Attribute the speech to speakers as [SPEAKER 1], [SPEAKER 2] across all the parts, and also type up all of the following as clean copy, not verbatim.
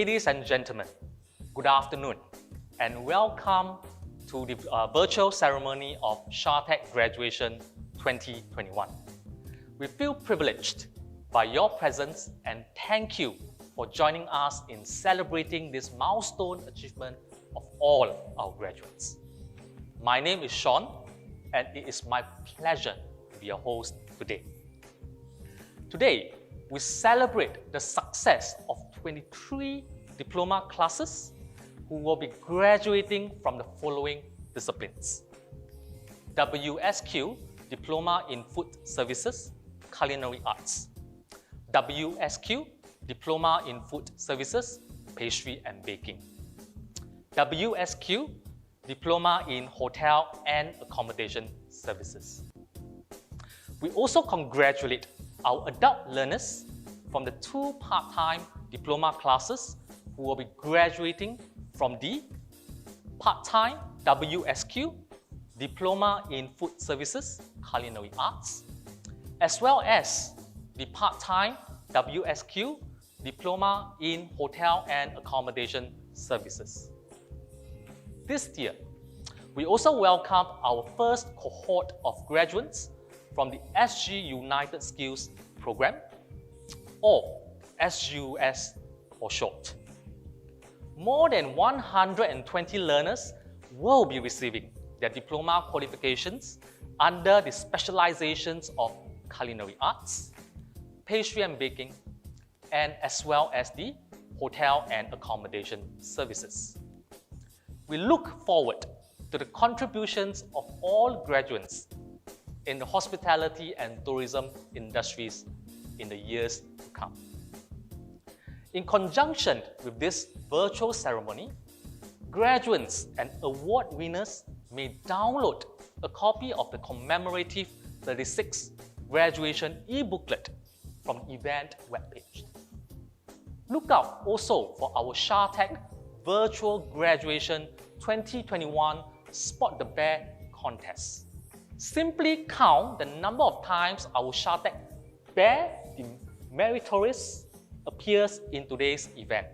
[SPEAKER 1] Ladies and gentlemen, good afternoon and welcome to the virtual ceremony of SHATEC Graduation 2021. We feel privileged by your presence and thank you for joining us in celebrating this milestone achievement of all our graduates. My name is Sean and it is my pleasure to be your host today. Today, we celebrate the success of 23 diploma classes who will be graduating from the following disciplines: WSQ, Diploma in Food Services, Culinary Arts; WSQ, Diploma in Food Services, Pastry and Baking; WSQ, Diploma in Hotel and Accommodation Services. We also congratulate our adult learners from the 2 part-time diploma classes who will be graduating from the part-time WSQ, Diploma in Food Services, Culinary Arts, as well as the part-time WSQ, Diploma in Hotel and Accommodation Services. This year, we also welcome our first cohort of graduates from the SG United Skills Program, or SGUS for short. More than 120 learners will be receiving their diploma qualifications under the specializations of Culinary Arts, Pastry and Baking, and as well as the Hotel and Accommodation Services. We look forward to the contributions of all graduates in the hospitality and tourism industries in the years to come. In conjunction with this virtual ceremony, graduates and award winners may download a copy of the commemorative 36 graduation e-booklet from the event webpage. Look out also for our SHATEC Virtual Graduation 2021 Spot the Bear contest. Simply count the number of times our SHATEC Bear the Meritorious appears in today's event.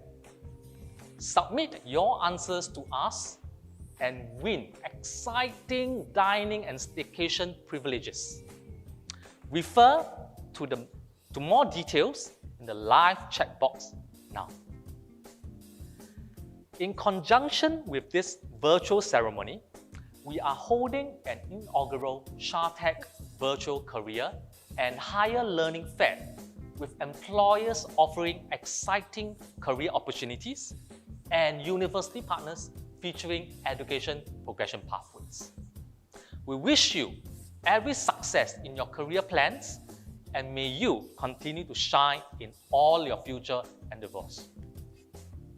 [SPEAKER 1] Submit your answers to us and win exciting dining and staycation privileges. Refer to more details in the live chat box now. In conjunction with this virtual ceremony, we are holding an inaugural SHATEC Virtual Career and Higher Learning Fair with employers offering exciting career opportunities and university partners featuring education progression pathways. We wish you every success in your career plans and may you continue to shine in all your future endeavors.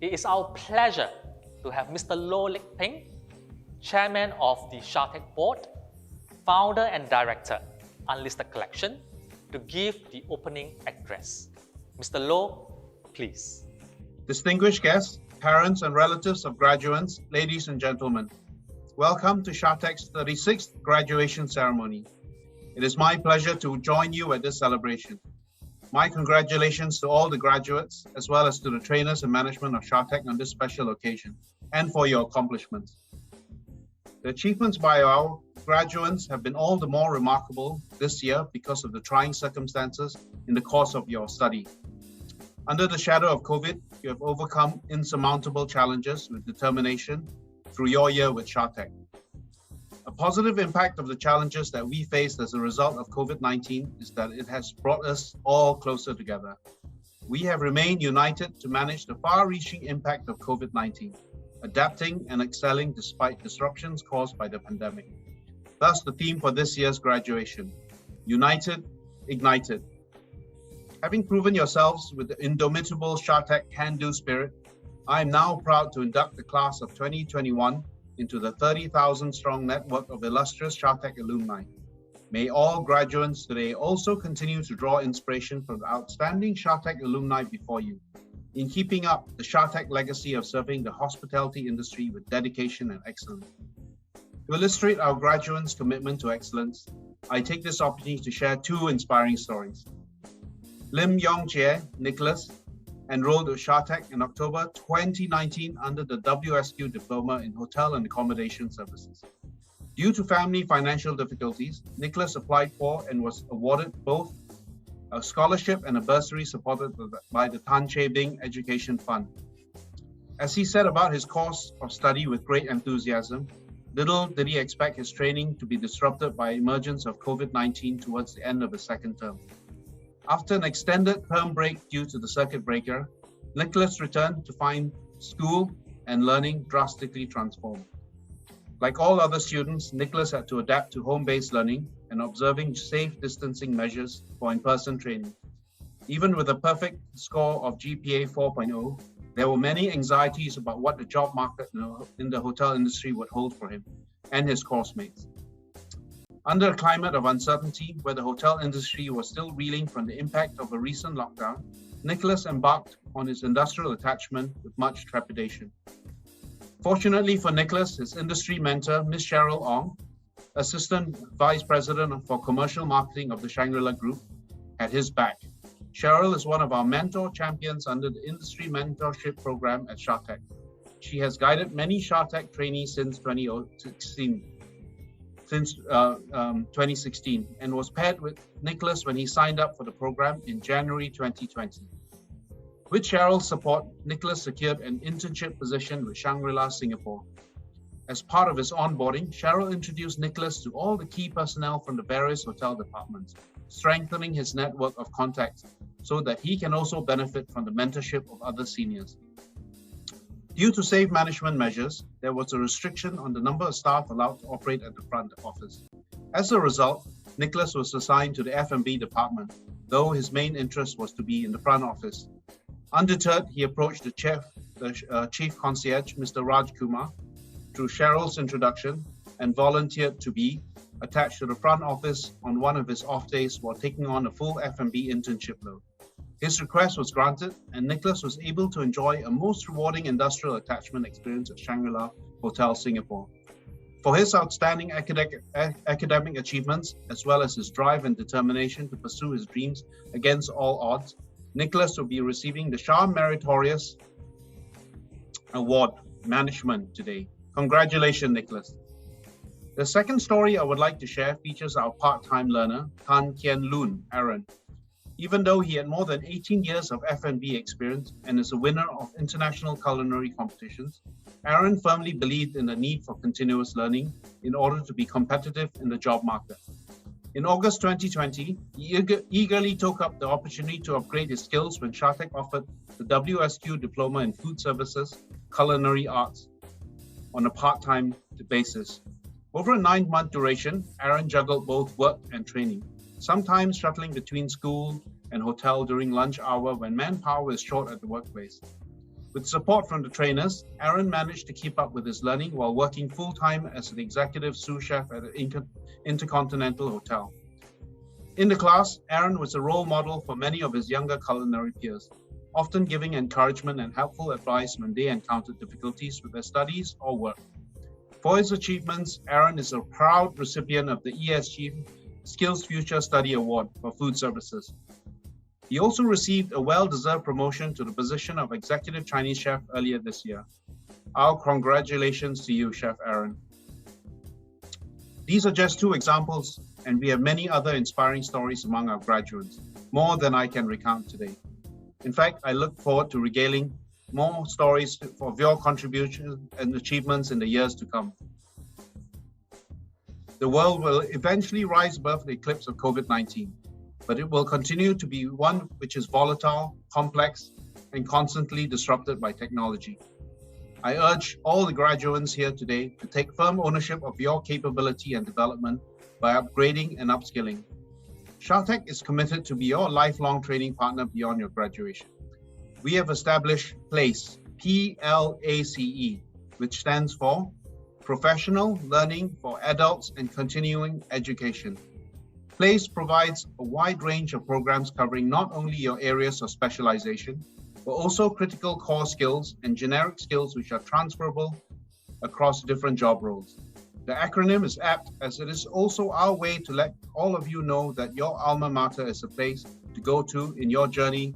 [SPEAKER 1] It is our pleasure to have Mr. Loh Lik Peng, Chairman of the SHATEC Board, Founder and Director, Unlisted Collection, to give the opening address. Mr. Loh, please.
[SPEAKER 2] Distinguished guests, parents and relatives of graduands, ladies and gentlemen, welcome to SHATEC's 36th graduation ceremony. It is my pleasure to join you at this celebration. My congratulations to all the graduates, as well as to the trainers and management of SHATEC on this special occasion, and for your accomplishments. The achievements by our graduands have been all the more remarkable this year because of the trying circumstances in the course of your study. Under the shadow of COVID, you have overcome insurmountable challenges with determination through your year with SHATEC. A positive impact of the challenges that we faced as a result of COVID-19 is that it has brought us all closer together. We have remained united to manage the far-reaching impact of COVID-19, adapting and excelling despite disruptions caused by the pandemic. Thus, the theme for this year's graduation, United, Ignited. Having proven yourselves with the indomitable SHATEC can-do spirit, I am now proud to induct the class of 2021 into the 30,000-strong network of illustrious SHATEC alumni. May all graduates today also continue to draw inspiration from the outstanding SHATEC alumni before you, in keeping up the SHATEC legacy of serving the hospitality industry with dedication and excellence. To illustrate our graduates' commitment to excellence, I take this opportunity to share 2 inspiring stories. Lim Yong Chie, Nicholas, enrolled at SHATEC in October 2019 under the WSQ Diploma in Hotel and Accommodation Services. Due to family financial difficulties, Nicholas applied for and was awarded both a scholarship and a bursary supported by the Tan Che Bing Education Fund. As he set about his course of study with great enthusiasm, little did he expect his training to be disrupted by emergence of COVID-19 towards the end of the second term. After an extended term break due to the circuit breaker, Nicholas returned to find school and learning drastically transformed. Like all other students, Nicholas had to adapt to home-based learning and observing safe distancing measures for in-person training. Even with a perfect score of GPA 4.0, there were many anxieties about what the job market in the hotel industry would hold for him and his course mates. Under a climate of uncertainty where the hotel industry was still reeling from the impact of a recent lockdown, Nicholas embarked on his industrial attachment with much trepidation. Fortunately for Nicholas, his industry mentor, Ms. Cheryl Ong, Assistant Vice President for Commercial Marketing of the Shangri-La Group, had his back. Cheryl is one of our mentor champions under the Industry Mentorship Program at SHATEC. She has guided many SHATEC trainees since 2016, and was paired with Nicholas when he signed up for the program in January 2020. With Cheryl's support, Nicholas secured an internship position with Shangri-La Singapore. As part of his onboarding, Cheryl introduced Nicholas to all the key personnel from the various hotel departments, strengthening his network of contacts so that he can also benefit from the mentorship of other seniors. Due to safe management measures, there was a restriction on the number of staff allowed to operate at the front office. As a result, Nicholas was assigned to the F&B department, though his main interest was to be in the front office. Undeterred, he approached the chief concierge, Mr. Raj Kumar, through Cheryl's introduction and volunteered to be attached to the front office on one of his off days while taking on a full F&B internship load. His request was granted, and Nicholas was able to enjoy a most rewarding industrial attachment experience at Shangri-La Hotel Singapore. For his outstanding academic achievements, as well as his drive and determination to pursue his dreams against all odds, Nicholas will be receiving the Shah Meritorious Award Management today. Congratulations, Nicholas. The second story I would like to share features our part-time learner, Tan Kian Loon, Aaron. Even though he had more than 18 years of F&B experience and is a winner of international culinary competitions, Aaron firmly believed in the need for continuous learning in order to be competitive in the job market. In August 2020, he eagerly took up the opportunity to upgrade his skills when SHATEC offered the WSQ Diploma in Food Services, Culinary Arts on a part-time basis. Over a 9-month duration, Aaron juggled both work and training, sometimes shuttling between school and hotel during lunch hour when manpower is short at the workplace. With support from the trainers, Aaron managed to keep up with his learning while working full-time as an executive sous chef at an Intercontinental Hotel. In the class, Aaron was a role model for many of his younger culinary peers, often giving encouragement and helpful advice when they encountered difficulties with their studies or work. For his achievements, Aaron is a proud recipient of the ESG Skills Future Study Award for Food Services. He also received a well-deserved promotion to the position of Executive Chinese Chef earlier this year. Our congratulations to you, Chef Aaron. These are just 2 examples, and we have many other inspiring stories among our graduates, more than I can recount today. In fact, I look forward to regaling more stories of your contributions and achievements in the years to come. The world will eventually rise above the eclipse of COVID-19, but it will continue to be one which is volatile, complex, and constantly disrupted by technology. I urge all the graduands here today to take firm ownership of your capability and development by upgrading and upskilling. SHATEC is committed to be your lifelong training partner beyond your graduation. We have established PLACE, P-L-A-C-E, which stands for Professional Learning for Adults and Continuing Education. PLACE provides a wide range of programs covering not only your areas of specialization, but also critical core skills and generic skills which are transferable across different job roles. The acronym is apt as it is also our way to let all of you know that your alma mater is a place to go to in your journey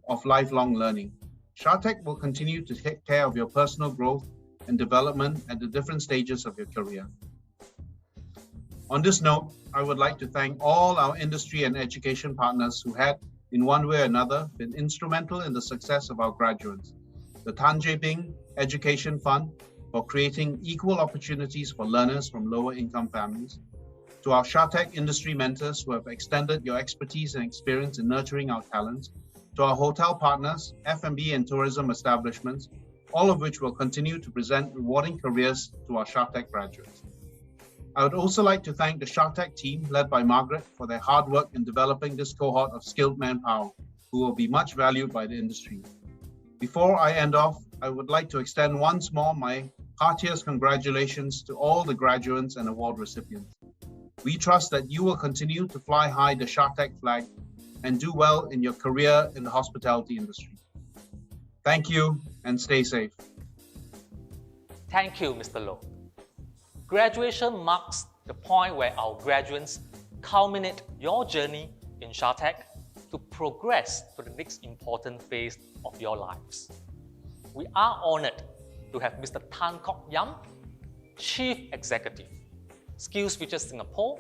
[SPEAKER 2] of lifelong learning. SHATEC will continue to take care of your personal growth and development at the different stages of your career. On this note, I would like to thank all our industry and education partners who had, in one way or another, been instrumental in the success of our graduates. The Tan Jay Bing Education Fund for creating equal opportunities for learners from lower income families. To our SHATEC industry mentors who have extended your expertise and experience in nurturing our talents. To our hotel partners, F&B and tourism establishments, all of which will continue to present rewarding careers to our SHATEC graduates. I would also like to thank the SHATEC team led by Margaret for their hard work in developing this cohort of skilled manpower who will be much valued by the industry. Before I end off, I would like to extend once more my heartiest congratulations to all the graduates and award recipients. We trust that you will continue to fly high the SHATEC flag and do well in your career in the hospitality industry. Thank you and stay safe.
[SPEAKER 1] Thank you, Mr. Loh. Graduation marks the point where our graduates culminate your journey in SHATEC to progress to the next important phase of your lives. We are honored to have Mr. Tan Kok Yam, Chief Executive, SkillsFuture Singapore,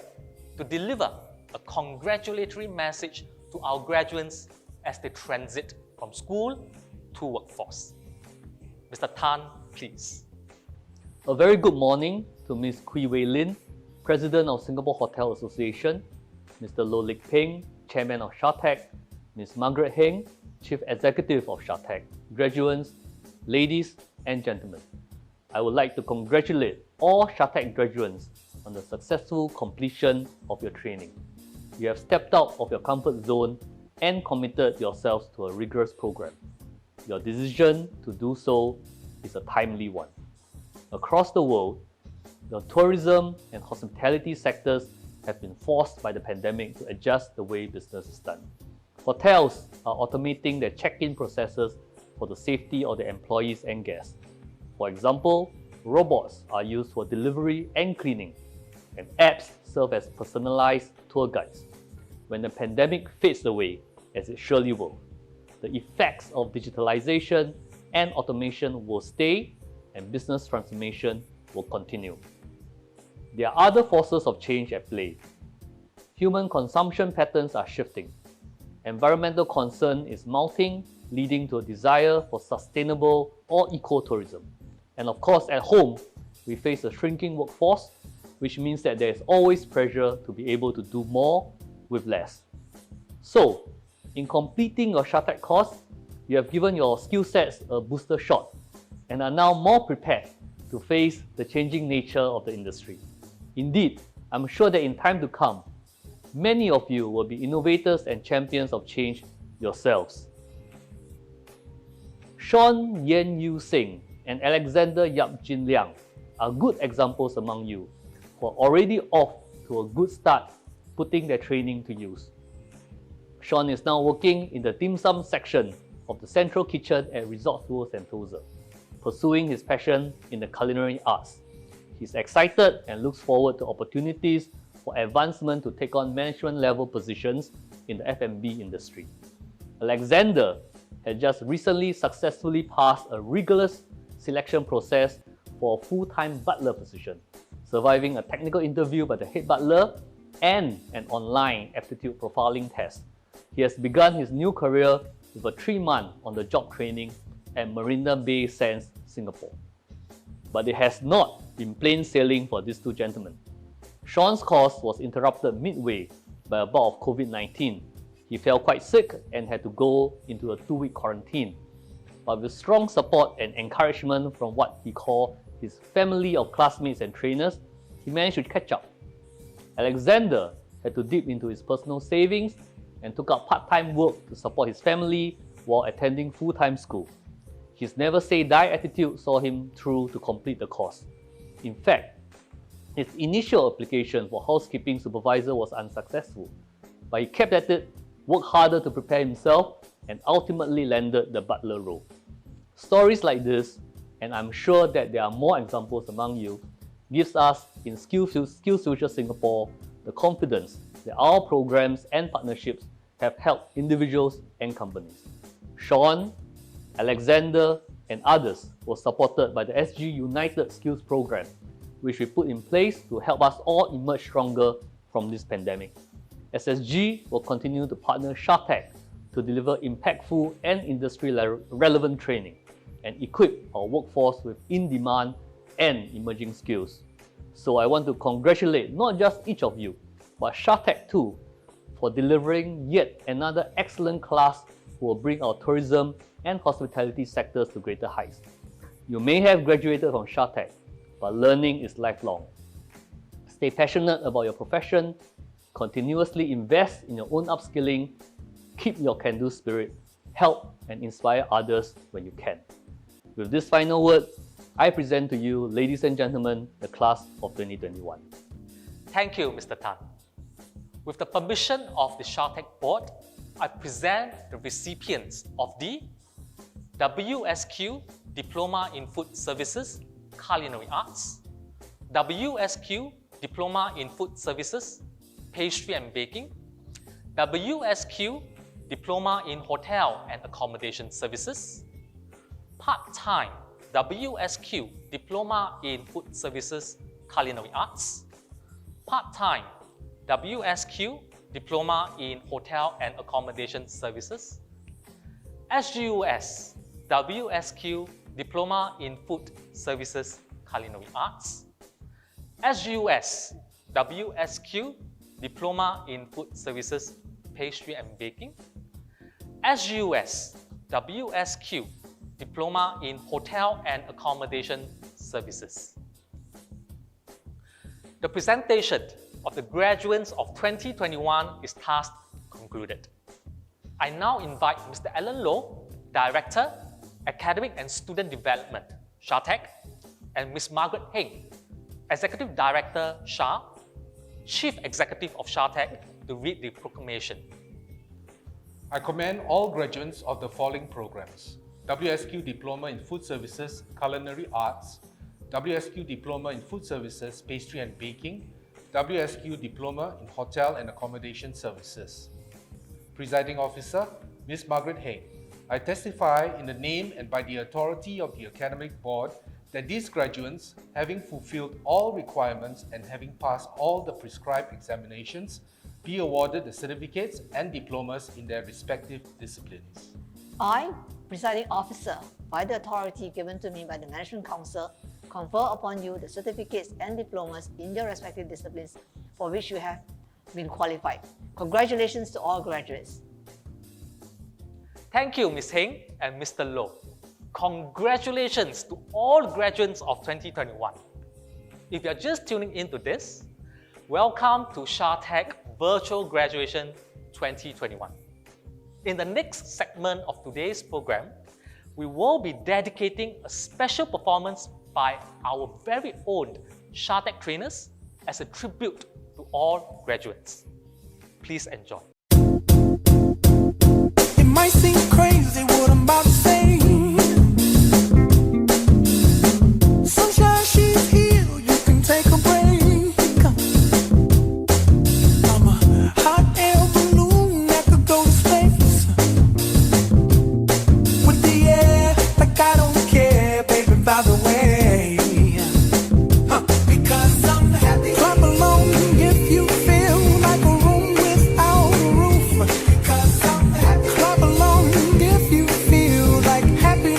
[SPEAKER 1] to deliver a congratulatory message to our graduates as they transit from school to workforce. Mr. Tan, please.
[SPEAKER 3] A very good morning to Ms. Kui Wei Lin, President of Singapore Hotel Association, Mr. Loh Lik Peng, Chairman of SHATEC, Ms. Margaret Heng, Chief Executive of SHATEC, graduates, ladies and gentlemen. I would like to congratulate all SHATEC graduates on the successful completion of your training. You have stepped out of your comfort zone and committed yourselves to a rigorous program. Your decision to do so is a timely one. Across the world, the tourism and hospitality sectors have been forced by the pandemic to adjust the way business is done. Hotels are automating their check-in processes for the safety of their employees and guests. For example, robots are used for delivery and cleaning, and apps serve as personalized tour guides. When the pandemic fades away, as it surely will, the effects of digitalization and automation will stay, and business transformation will continue. There are other forces of change at play. Human consumption patterns are shifting. Environmental concern is mounting, leading to a desire for sustainable or eco-tourism. And of course, at home, we face a shrinking workforce, which means that there is always pressure to be able to do more with less. So, in completing your SHATEC course, you have given your skill sets a booster shot and are now more prepared to face the changing nature of the industry. Indeed, I'm sure that in time to come, many of you will be innovators and champions of change yourselves. Sean Yen Yu Sing and Alexander Yap Jin Liang are good examples among you who are already off to a good start putting their training to use. Sean is now working in the dim sum section of the central kitchen at Resorts World Sentosa, pursuing his passion in the culinary arts. He's excited and looks forward to opportunities for advancement to take on management level positions in the F&B industry. Alexander had just recently successfully passed a rigorous selection process for a full-time butler position, surviving a technical interview by the head butler and an online aptitude profiling test. He has begun his new career with a 3-month on-the-job training at Marina Bay Sands, Singapore. But it has not been plain sailing for these two gentlemen. Sean's course was interrupted midway by a bout of COVID-19. He fell quite sick and had to go into a 2-week quarantine. But with strong support and encouragement from what he called his family of classmates and trainers, he managed to catch up. Alexander had to dip into his personal savings and took up part-time work to support his family while attending full-time school. His never-say-die attitude saw him through to complete the course. In fact, his initial application for housekeeping supervisor was unsuccessful, but he kept at it, worked harder to prepare himself, and ultimately landed the butler role. Stories like this, and I'm sure that there are more examples among you, gives us in SkillsFuture Singapore the confidence that our programs and partnerships have helped individuals and companies. Sean, Alexander, and others were supported by the SG United Skills Program, which we put in place to help us all emerge stronger from this pandemic. SSG will continue to partner SHATEC to deliver impactful and industry-relevant training and equip our workforce with in-demand and emerging skills. So I want to congratulate not just each of you, but SHATEC too, for delivering yet another excellent class who will bring our tourism and hospitality sectors to greater heights. You may have graduated from SHATEC, but learning is lifelong. Stay passionate about your profession, continuously invest in your own upskilling, keep your can-do spirit, help and inspire others when you can. With this final word, I present to you, ladies and gentlemen, the class of 2021.
[SPEAKER 1] Thank you, Mr. Tan. With the permission of the SHATEC board, I present the recipients of the WSQ Diploma in Food Services, Culinary Arts, WSQ Diploma in Food Services, Pastry and Baking, WSQ Diploma in Hotel and Accommodation Services, part-time WSQ Diploma in Food Services, Culinary Arts, part-time WSQ Diploma in Hotel and Accommodation Services, SGUS WSQ Diploma in Food Services, Culinary Arts, SGUS WSQ Diploma in Food Services, Pastry and Baking, SGUS WSQ Diploma in Hotel and Accommodation Services. The presentation of the graduates of 2021 is thus concluded. I now invite Mr. Alan Low, Director, Academic and Student Development, SHATEC, and Ms. Margaret Heng, Executive Director, SHA, Chief Executive of SHATEC, to read the proclamation.
[SPEAKER 4] I commend all graduates of the following programs: WSQ Diploma in Food Services, Culinary Arts, WSQ Diploma in Food Services, Pastry and Baking, WSQ Diploma in Hotel and Accommodation Services. Presiding Officer, Ms. Margaret Heng, I testify in the name and by the authority of the Academic Board that these graduates, having fulfilled all requirements and having passed all the prescribed examinations, be awarded the certificates and diplomas in their respective disciplines.
[SPEAKER 5] I, Presiding Officer, by the authority given to me by the Management Council, confer upon you the certificates and diplomas in your respective disciplines for which you have been qualified. Congratulations to all graduates.
[SPEAKER 1] Thank you, Ms. Heng and Mr. Low. Congratulations to all graduates of 2021. If you're just tuning into this, welcome to SHATEC Virtual Graduation 2021. In the next segment of today's program, we will be dedicating a special performance by our very own SHATEC trainers as a tribute to all graduates. Please enjoy.
[SPEAKER 6] It might seem crazy what I'm about to say. Sunshine, she's here, you can take a break. I'm a hot air balloon that could go to space. With the air, like I don't care, baby, by the way. Because I'm happy. Clap along if you feel like a room without a roof. Because I'm happy. Clap along if you feel like happy.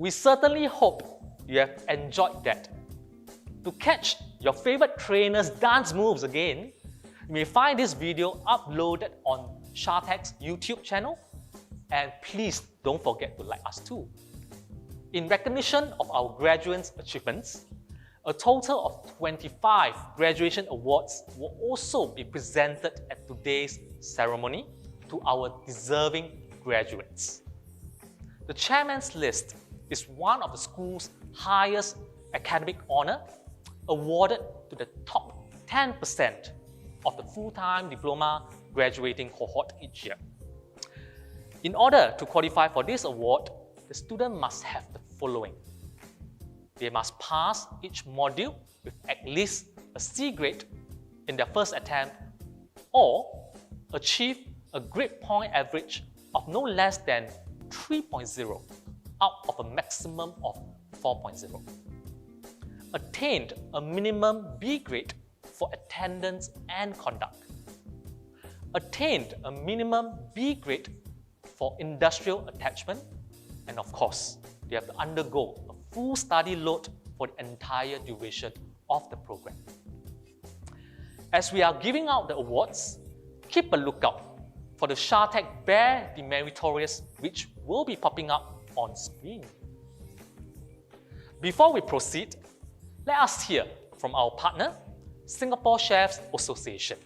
[SPEAKER 1] We certainly hope you have enjoyed that. To catch your favorite trainer's dance moves again, you may find this video uploaded on SHATEC's YouTube channel, and please don't forget to like us too. In recognition of our graduates' achievements, a total of 25 graduation awards will also be presented at today's ceremony to our deserving graduates. The chairman's list is one of the school's highest academic honor, awarded to the top 10% of the full-time diploma graduating cohort each year. In order to qualify for this award, the student must have the following. They must pass each module with at least a C grade in their first attempt, or achieve a grade point average of no less than 3.0 out of a maximum of 4.0. Attained a minimum B grade for attendance and conduct. Attained a minimum B grade for industrial attachment, and of course, they have to undergo a full study load for the entire duration of the program. As we are giving out the awards, keep a lookout for the SHATEC Bare the Meritorious, which will be popping up on screen. Before we proceed, let us hear from our partner, Singapore Chefs Association.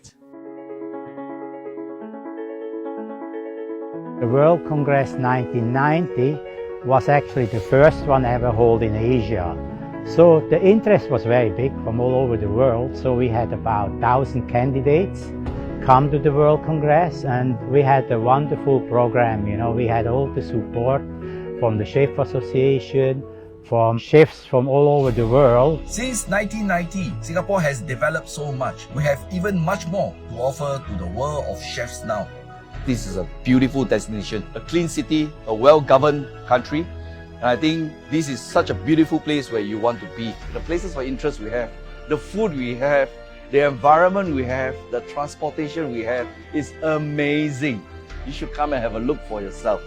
[SPEAKER 7] The World Congress 1990 was actually the first one ever held in Asia. So the interest was very big from all over the world. So we had about 1,000 candidates come to the World Congress, and we had a wonderful program. You know, we had all the support from the Chef Association, from chefs from all over the world.
[SPEAKER 8] Since 1990, Singapore has developed so much. We have even much more to offer to the world of chefs now.
[SPEAKER 9] This is a beautiful destination, a clean city, a well-governed country. And I think this is such a beautiful place where you want to be. The places of interest we have, the food we have, the environment we have, the transportation we have is amazing. You should come and have a look for yourself.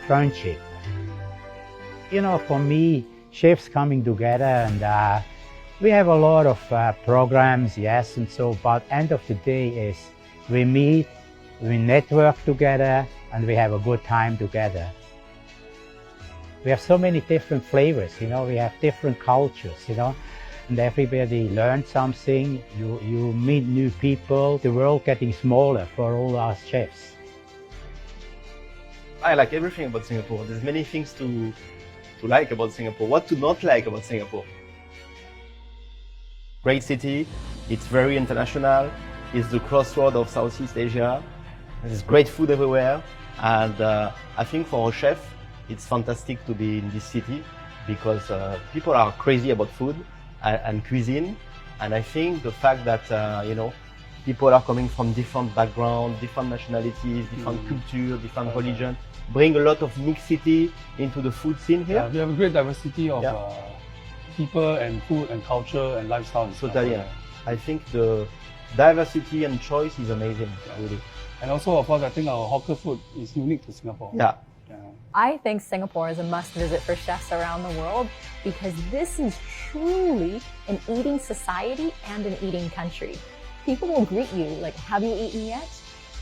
[SPEAKER 7] Friendship. You know, for me, chefs coming together, and we have a lot of programs, yes, and so, but end of the day is we meet, we network together, and we have a good time together. We have so many different flavors, you know, we have different cultures, you know, and everybody learns something, you meet new people, the world getting smaller for all our chefs.
[SPEAKER 10] I like everything about Singapore. There's many things to like about Singapore. What to not like about Singapore? Great city, it's very international, it's the crossroad of Southeast Asia, there's great food everywhere, and I think for a chef, it's fantastic to be in this city because people are crazy about food and cuisine, and I think the fact that, you know, people are coming from different backgrounds, different nationalities, different culture, different religion, bring a lot of mixity into the food scene here.
[SPEAKER 11] We have a great diversity of people and food and culture and lifestyle.
[SPEAKER 10] Totally, yeah. I think the diversity and choice is amazing, really.
[SPEAKER 11] And also, of course, I think our hawker food is unique to Singapore.
[SPEAKER 10] Yeah.
[SPEAKER 12] I think Singapore is a must visit for chefs around the world because this is truly an eating society and an eating country. People will greet you like, have you eaten yet?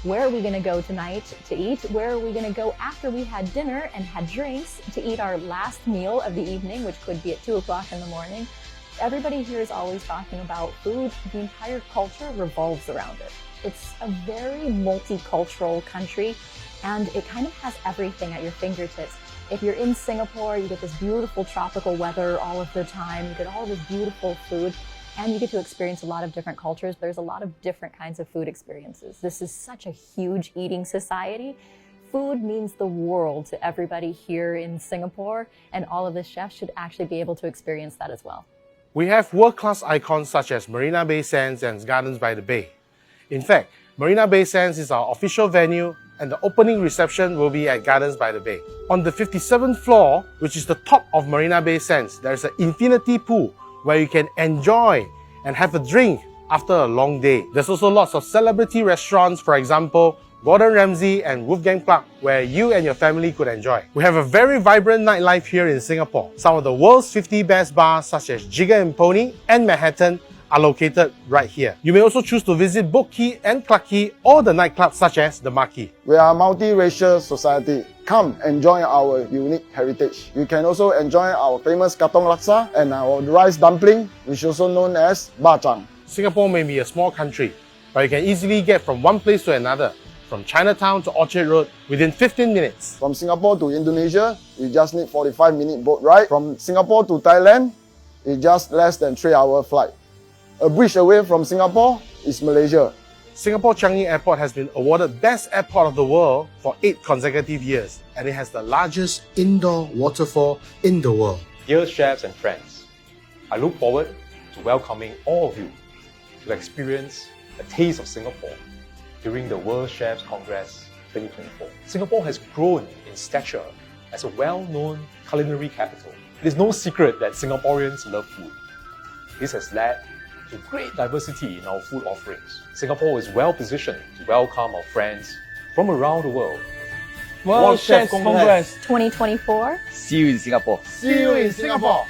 [SPEAKER 12] Where are we going to go tonight to eat? Where are we going to go after we had dinner and had drinks to eat our last meal of the evening, which could be at 2 o'clock in the morning? Everybody here is always talking about food. The entire culture revolves around it. It's a very multicultural country, and it kind of has everything at your fingertips. If you're in Singapore, you get this beautiful tropical weather all of the time, you get all this beautiful food, and you get to experience a lot of different cultures. There's a lot of different kinds of food experiences. This is such a huge eating society. Food means the world to everybody here in Singapore, and all of the chefs should actually be able to experience that as well.
[SPEAKER 13] We have world-class icons such as Marina Bay Sands and Gardens by the Bay. In fact, Marina Bay Sands is our official venue, and the opening reception will be at Gardens by the Bay. On the 57th floor, which is the top of Marina Bay Sands, there is an infinity pool where you can enjoy and have a drink after a long day. There's also lots of celebrity restaurants, for example, Gordon Ramsay and Wolfgang Puck, where you and your family could enjoy. We have a very vibrant nightlife here in Singapore. Some of the world's 50 best bars such as Jigger and Pony and Manhattan are located right here. You may also choose to visit Boat Quay and Clarke Quay or the nightclubs such as the Marquee.
[SPEAKER 14] We are a multiracial society. Come enjoy our unique heritage. You can also enjoy our famous katong laksa and our rice dumpling, which is also known as bacang.
[SPEAKER 13] Singapore may be a small country, but you can easily get from one place to another, from Chinatown to Orchard Road within 15 minutes.
[SPEAKER 14] From Singapore to Indonesia, you just need 45-minute boat ride. From Singapore to Thailand, it's just less than 3-hour flight. A bridge away from Singapore is Malaysia.
[SPEAKER 13] Singapore Changi Airport has been awarded Best Airport of the World for 8 consecutive years, and it has the largest indoor waterfall in the world.
[SPEAKER 15] Dear chefs and friends, I look forward to welcoming all of you to experience a taste of Singapore during the World Chefs Congress 2024. Singapore has grown in stature as a well-known culinary capital. It is no secret that Singaporeans love food. This has led to great diversity in our food offerings. Singapore is well positioned to welcome our friends from around the world.
[SPEAKER 11] World Chefs Congress
[SPEAKER 12] 2024.
[SPEAKER 9] See you in Singapore.
[SPEAKER 14] See you in Singapore.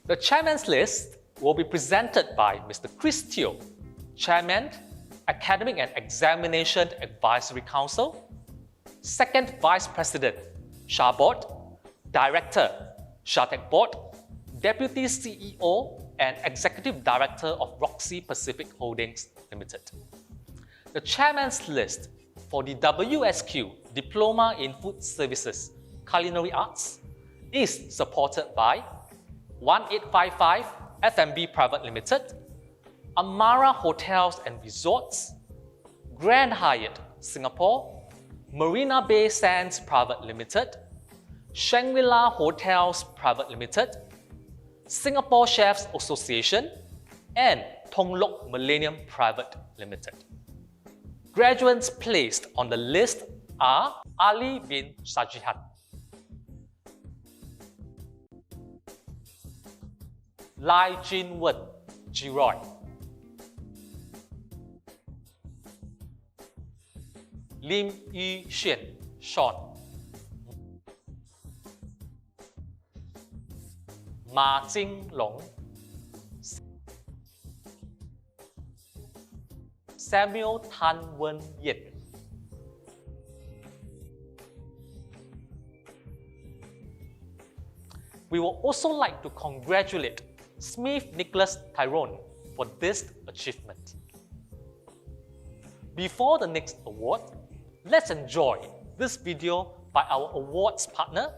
[SPEAKER 1] The Chairman's List will be presented by Mr. Chris Teo, Chairman, Academic and Examination Advisory Council, Second Vice President, SHA Board, Director, SHATEC Board, Deputy CEO and Executive Director of Roxy Pacific Holdings Limited. The Chairman's List for the WSQ Diploma in Food Services Culinary Arts is supported by 1855 F&B Private Limited, Amara Hotels and Resorts, Grand Hyatt Singapore, Marina Bay Sands Private Limited, Shangri-La Hotels Private Limited, Singapore Chefs Association, and Thong Lok Millennium Private Limited. Graduates placed on the list are Ali bin Sajihat, Lai Jin Wen, Giroy, Lim Yu Xuan, Sean, Ma Jing Long, Samuel Tan Wen Yen. We would also like to congratulate Smith Nicholas Tyrone for this achievement. Before the next award, let's enjoy this video by our awards partner,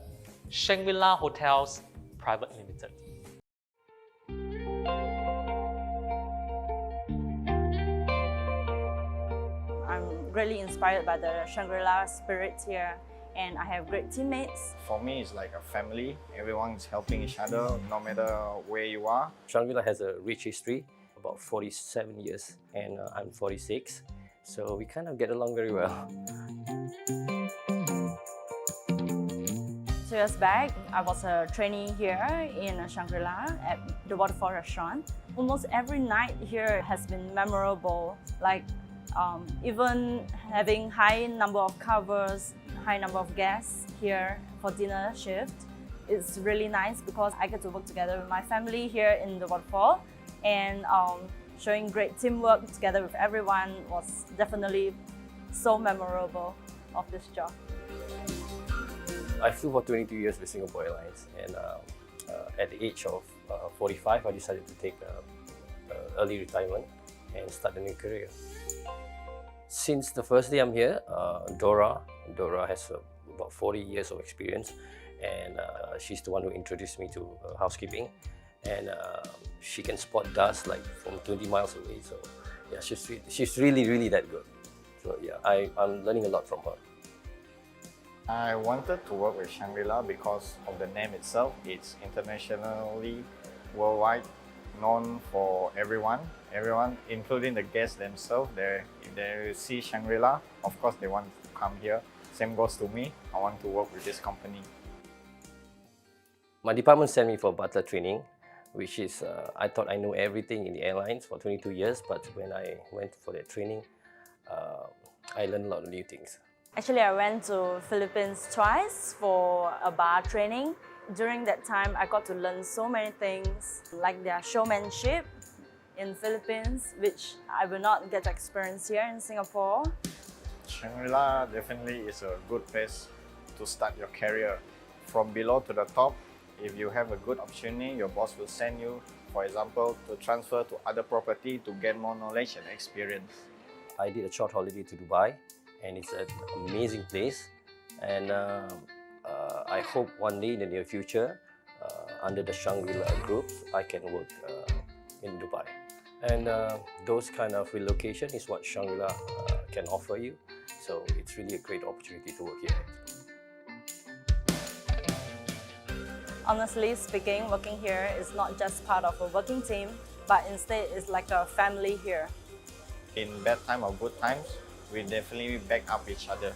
[SPEAKER 1] Shangri-La Hotels Private Limited.
[SPEAKER 16] I'm really inspired by the Shangri-La spirit here, and I have great teammates.
[SPEAKER 17] For me, it's like a family. Everyone's helping each other, no matter where you are.
[SPEAKER 18] Shangri-La has a rich history, about 47 years, and I'm 46, so we kind of get along very well.
[SPEAKER 16] 2 years back, I was a trainee here in Shangri-La at the Waterfall restaurant. Almost every night here has been memorable, like even having high number of covers, high number of guests here for dinner shift. It's really nice because I get to work together with my family here in the Waterfall, and showing great teamwork together with everyone was definitely so memorable of this job.
[SPEAKER 18] I flew for 22 years with Singapore Airlines, and at the age of 45, I decided to take early retirement and start a new career. Since the first day I'm here, Dora has about 40 years of experience, and she's the one who introduced me to housekeeping, and she can spot dust like from 20 miles away. So yeah, she's really that good. So yeah, I'm learning a lot from her.
[SPEAKER 17] I wanted to work with Shangri-La because of the name itself. It's internationally, worldwide, known for everyone, including the guests themselves. If they see Shangri-La, of course they want to come here. Same goes to me. I want to work with this company.
[SPEAKER 18] My department sent me for butler training, which is, I thought I know everything in the airlines for 22 years, but when I went for that training, I learned a lot of new things.
[SPEAKER 16] Actually, I went to Philippines twice for a bar training. During that time, I got to learn so many things, like their showmanship in Philippines, which I will not get to experience here in Singapore.
[SPEAKER 17] Shangri-La definitely is a good place to start your career. From below to the top, if you have a good opportunity, your boss will send you, for example, to transfer to other property to get more knowledge and experience.
[SPEAKER 18] I did a short holiday to Dubai, and it's an amazing place. And I hope one day in the near future, under the Shangri-La group, I can work in Dubai. And those kind of relocation is what Shangri-La can offer you. So it's really a great opportunity to work here.
[SPEAKER 16] Honestly speaking, working here is not just part of a working team, but instead it's like a family here.
[SPEAKER 17] In bad time or good times, we definitely back up each other.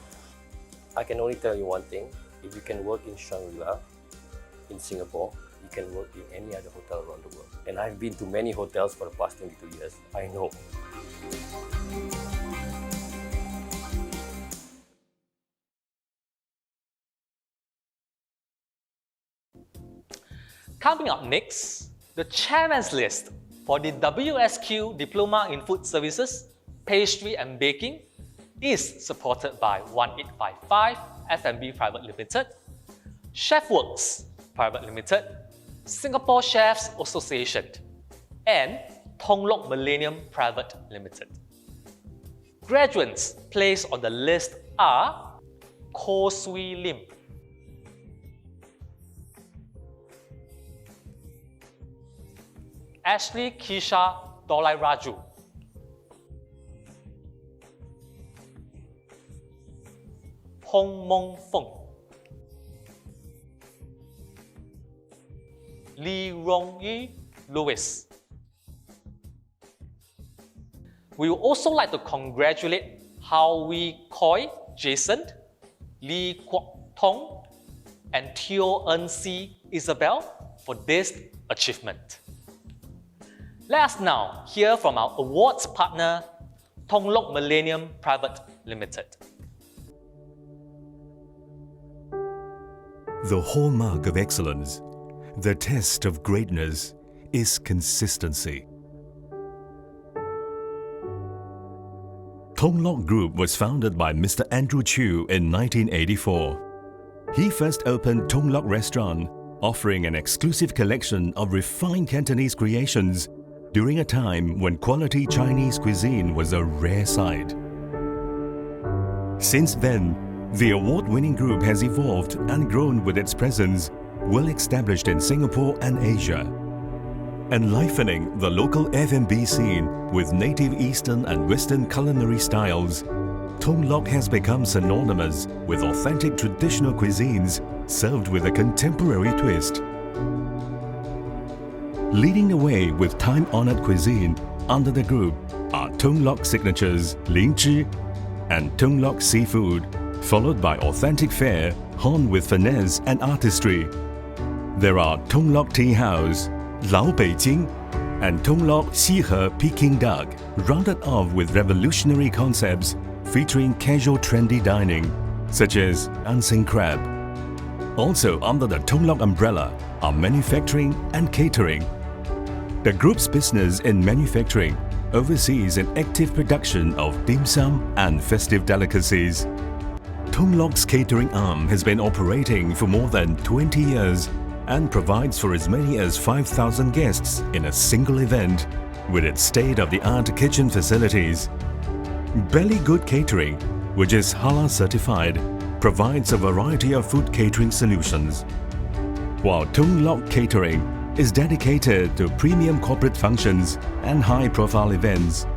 [SPEAKER 18] I can only tell you one thing. If you can work in Shangri-La, in Singapore, you can work in any other hotel around the world. And I've been to many hotels for the past 22 years. I know.
[SPEAKER 1] Coming up next, the chairman's list for the WSQ Diploma in Food Services, Pastry and Baking is supported by 1855 F&B Private Limited, Chefworks Private Limited, Singapore Chefs Association, and Thong Lok Millennium Private Limited. Graduates placed on the list are Koh Swee Lim, Ashley Kisha Dolai Raju, Hong Mong Feng, Lee Rong Yi Louis. We would also like to congratulate Howie Koi Jason, Lee Kwok Tong, and Teo Eun Si Isabel for this achievement. Let us now hear from our awards partner, Thong Lok Millennium Private Limited.
[SPEAKER 19] The hallmark of excellence, the test of greatness, is consistency. Thong Lok Group was founded by Mr. Andrew Chew in 1984. He first opened Thong Lok Restaurant, offering an exclusive collection of refined Cantonese creations during a time when quality Chinese cuisine was a rare sight. Since then, the award-winning group has evolved and grown with its presence well established in Singapore and Asia. Enlivening the local F&B scene with native Eastern and Western culinary styles, Thong Lok has become synonymous with authentic traditional cuisines served with a contemporary twist. Leading the way with time-honored cuisine under the group are Thong Lok Signatures, Ling Zhi, and Thong Lok Seafood, followed by authentic fare, honed with finesse and artistry. There are Thong Lok Tea House, Lao Beijing, and Thong Lok Xihe Peking Duck, rounded off with revolutionary concepts featuring casual trendy dining, such as dancing crab. Also under the Thong Lok umbrella are manufacturing and catering. The group's business in manufacturing oversees an active production of dim sum and festive delicacies. Thong Lok's catering arm has been operating for more than 20 years and provides for as many as 5,000 guests in a single event with its state-of-the-art kitchen facilities. Belly Good Catering, which is halal certified, provides a variety of food catering solutions, while Tung Lok Catering is dedicated to premium corporate functions and high-profile events.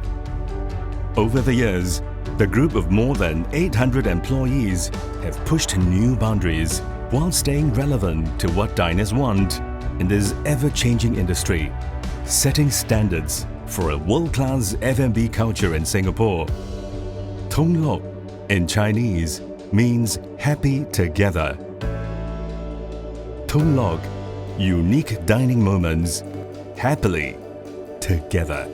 [SPEAKER 19] Over the years, the group of more than 800 employees have pushed new boundaries while staying relevant to what diners want in this ever-changing industry, setting standards for a world-class F&B culture in Singapore. Tung Lok in Chinese means happy together. Tung Lok, unique dining moments, happily together.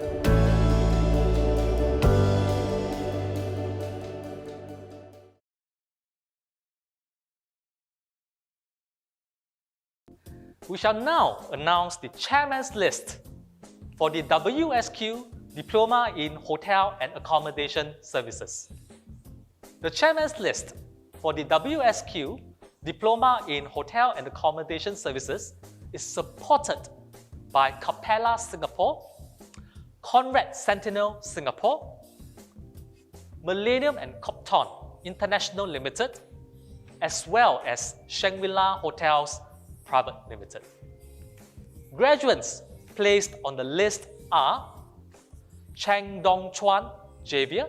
[SPEAKER 1] We shall now announce the chairman's list for the WSQ Diploma in Hotel and Accommodation Services. The chairman's list for the WSQ Diploma in Hotel and Accommodation Services is supported by Capella Singapore, Conrad Sentinel Singapore, Millennium and Copthorne International Limited, as well as Shangri-La Hotels Private Limited. Graduates placed on the list are Cheng Dong Chuan Javier,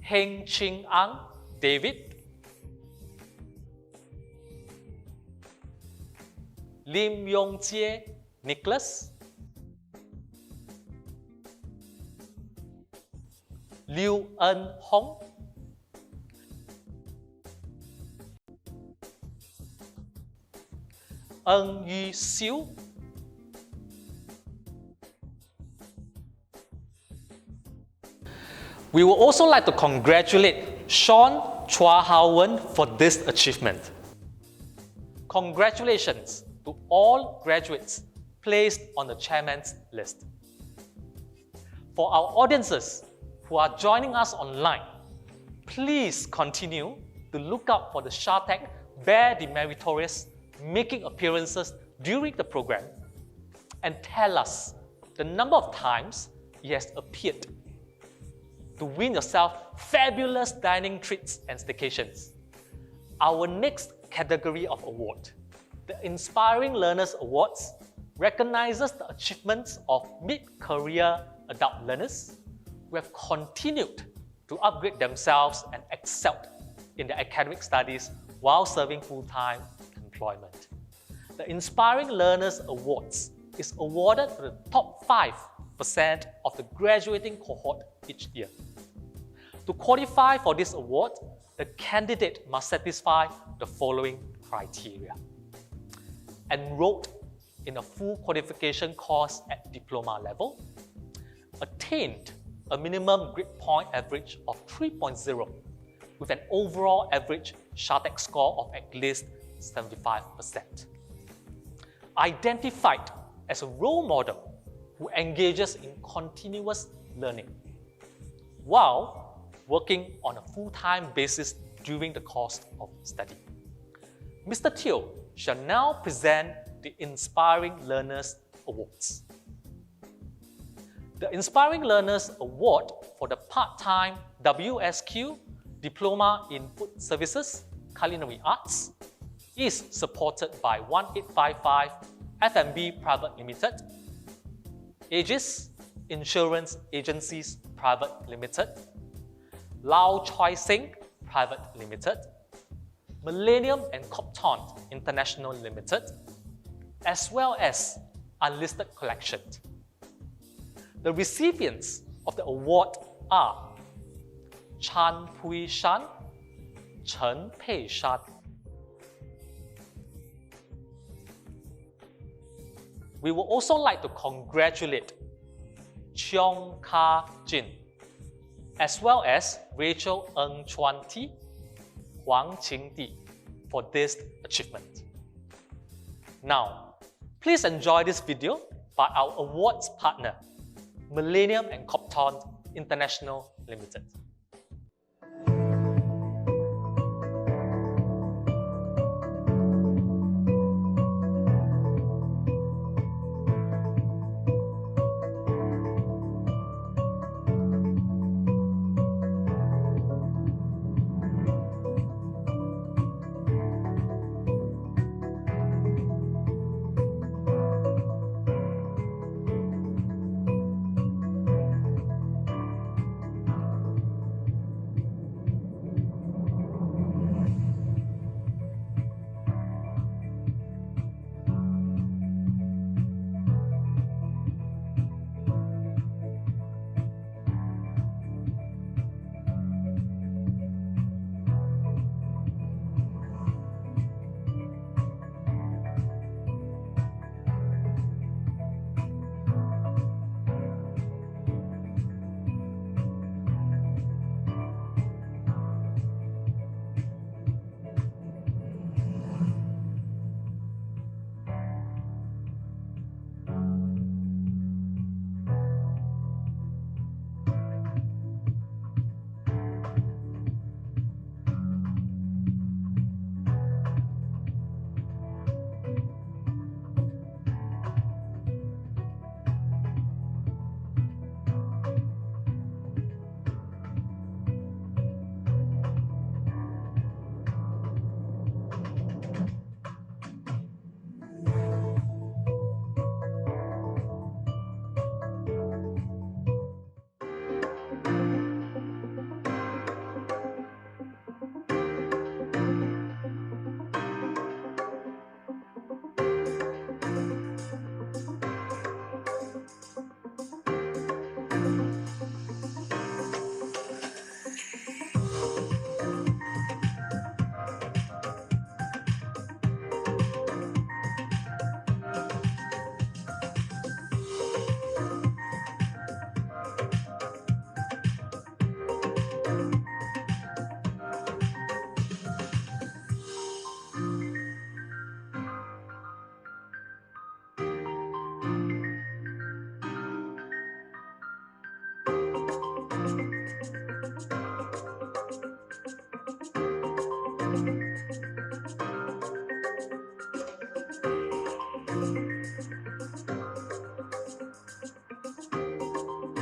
[SPEAKER 1] Heng Ching Ang David, Lim Yong Jie Nicholas, Liu En Hong, Ng Yu Siu, we would also like to congratulate Sean Chua Hao Wen for this achievement. Congratulations to all graduates placed on the chairman's list. For our audiences who are joining us online, please continue to look out for the SHATEC Bear the Meritorious making appearances during the program and tell us the number of times he has appeared to win yourself fabulous dining treats and staycations. Our next category of award, the Inspiring Learners Awards, recognizes the achievements of mid-career adult learners who have continued to upgrade themselves and excelled in their academic studies while serving full-time employment. The Inspiring Learners Awards is awarded to the top 5% of the graduating cohort each year. To qualify for this award, the candidate must satisfy the following criteria: enrolled in a full qualification course at diploma level, attained a minimum grade point average of 3.0 with an overall average SHATEC score of at least 75%. Identified as a role model who engages in continuous learning while working on a full-time basis during the course of study. Mr. Teo shall now present the Inspiring Learners Awards. The Inspiring Learners Award for the part-time WSQ Diploma in Food Services, Culinary Arts is supported by 1855 F&B Private Limited, Aegis Insurance Agencies Private Limited, Lau Choi Sing Private Limited, Millennium and Copthorne International Limited, as well as Unlisted Collection. The recipients of the award are Chan Pui Shan, Chen Pei Shan. We would also like to congratulate Cheong Ka Jin, as well as Rachel Ng Chuan Ti, Huang Qing Di for this achievement. Now, please enjoy this video by our awards partner, Millennium and Copthorne International Limited.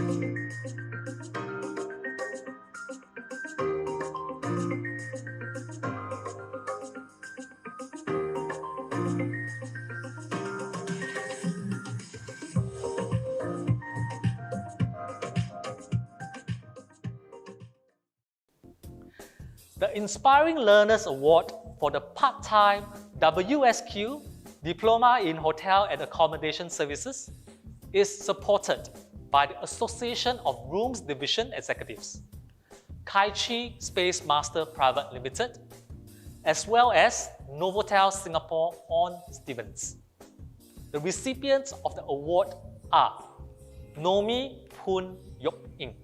[SPEAKER 1] The Inspiring Learners Award for the part-time WSQ Diploma in Hotel and Accommodation Services is supported by the Association of Rooms Division Executives, Kai Chi Space Master Private Limited, as well as Novotel Singapore on Stevens. The recipients of the award are Nomi Poon Yok Ing,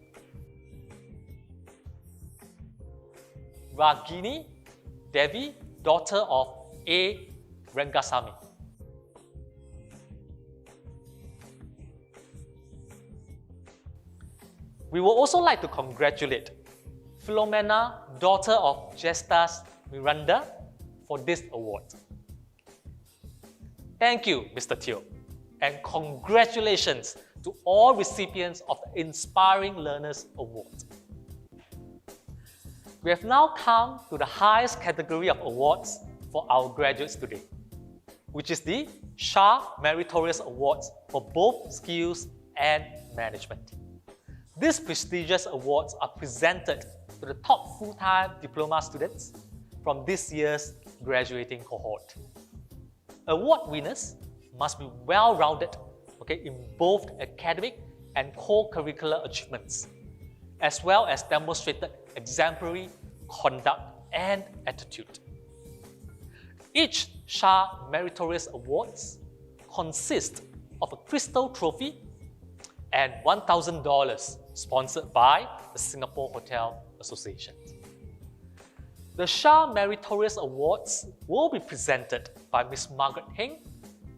[SPEAKER 1] Ragini Devi, daughter of A. Rangasamy, we would also like to congratulate Philomena, daughter of Justas Miranda, for this award. Thank you, Mr. Teo, and congratulations to all recipients of the Inspiring Learners Award. We have now come to the highest category of awards for our graduates today, which is the SHA Meritorious Awards for both skills and management. These prestigious awards are presented to the top full-time diploma students from this year's graduating cohort. Award winners must be well-rounded in both academic and co-curricular achievements, as well as demonstrated exemplary conduct and attitude. Each SHA Meritorious Awards consists of a crystal trophy and $1,000 sponsored by the Singapore Hotel Association. The SHA Meritorious Awards will be presented by Ms. Margaret Heng,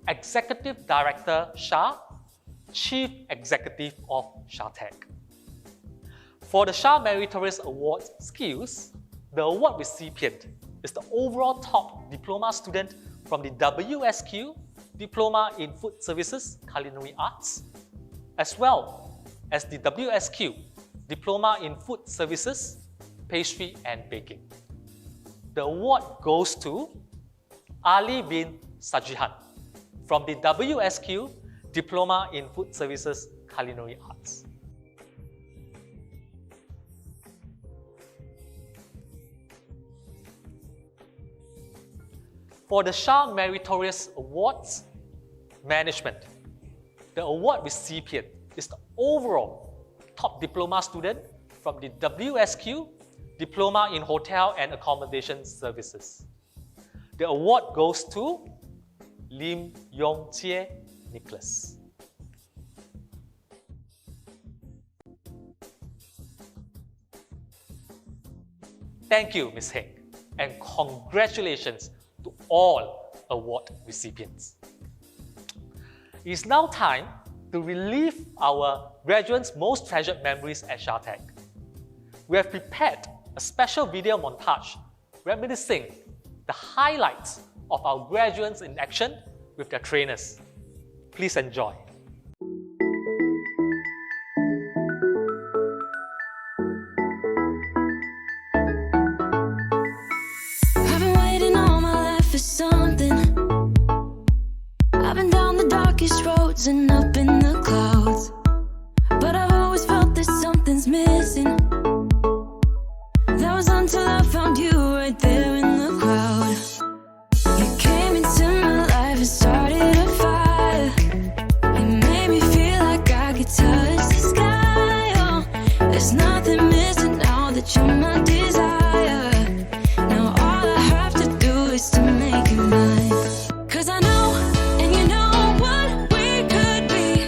[SPEAKER 1] Executive Director SHA, Chief Executive of SHATEC. For the SHA Meritorious Awards skills, the award recipient is the overall top diploma student from the WSQ Diploma in Food Services Culinary Arts, as well as the WSQ Diploma in Food Services Pastry and Baking. The award goes to Ali bin Sajihan from the WSQ Diploma in Food Services Culinary Arts. For the SHA Meritorious Awards Management, the award recipient is the overall top diploma student from the WSQ Diploma in Hotel and Accommodation Services. The award goes to Lim Yong Chie Nicholas. Thank you, Ms. Heng, and congratulations to all award recipients. It is now time to relive our graduates' most treasured memories at SHATEC. We have prepared a special video montage reminiscing the highlights of our graduates in action with their trainers. Please enjoy.
[SPEAKER 20] I've been waiting all my life for something. I've been down the darkest roads and up in the clouds, but I've always felt that something's missing. That was until I found you right there in the crowd. You came into my life and started a fire. You made me feel like I could touch the sky. Oh, there's nothing missing now that you're my desire. Now all I have to do is to make you mine. 'Cause I know, and you know what we could be.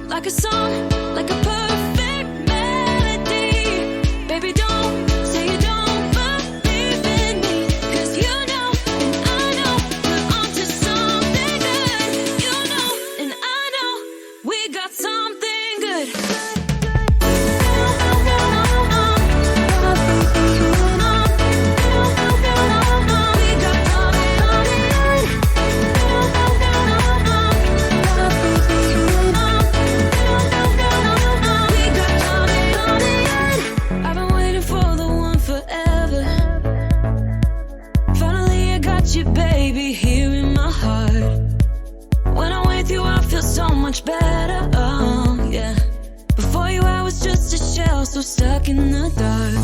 [SPEAKER 20] Like a song, like a perfect melody. Baby, don't say you don't believe in me. 'Cause you know, and I know, we're onto something good. You know, and I know, we got something good. better. Oh, yeah. Before you, I was just a shell, so stuck in the dark.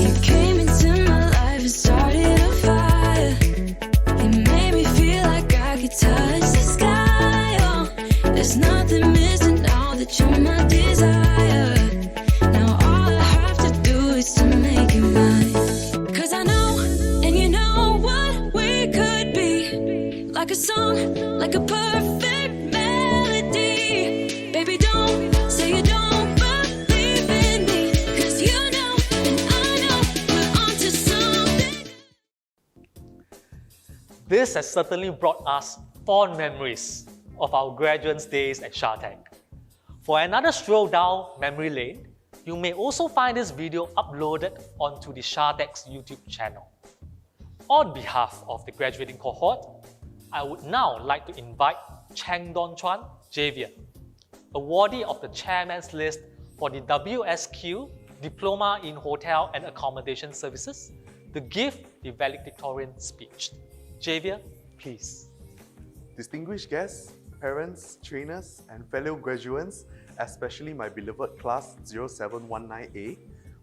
[SPEAKER 20] You came into my life and started a fire. You made me feel like I could touch the sky. Oh, there's nothing missing now that you're my desire. Now all I have to do is to make you mine. 'Cause I know, and you know what we could be. Like a song, like a perfect melody. Baby, don't say you don't believe in me. 'Cause you know, and I know we're onto something.
[SPEAKER 1] This has certainly brought us fond memories of our graduates' days at SHATEC. For another stroll down memory lane, you may also find this video uploaded onto the SHATEC's YouTube channel. On behalf of the graduating cohort, I would now like to invite Cheng Don Chuan Javier, awardee of the Chairman's List for the WSQ Diploma in Hotel and Accommodation Services, to give the valedictorian speech. Javier, please.
[SPEAKER 21] Distinguished guests, parents, trainers, and fellow graduates, especially my beloved class 0719A,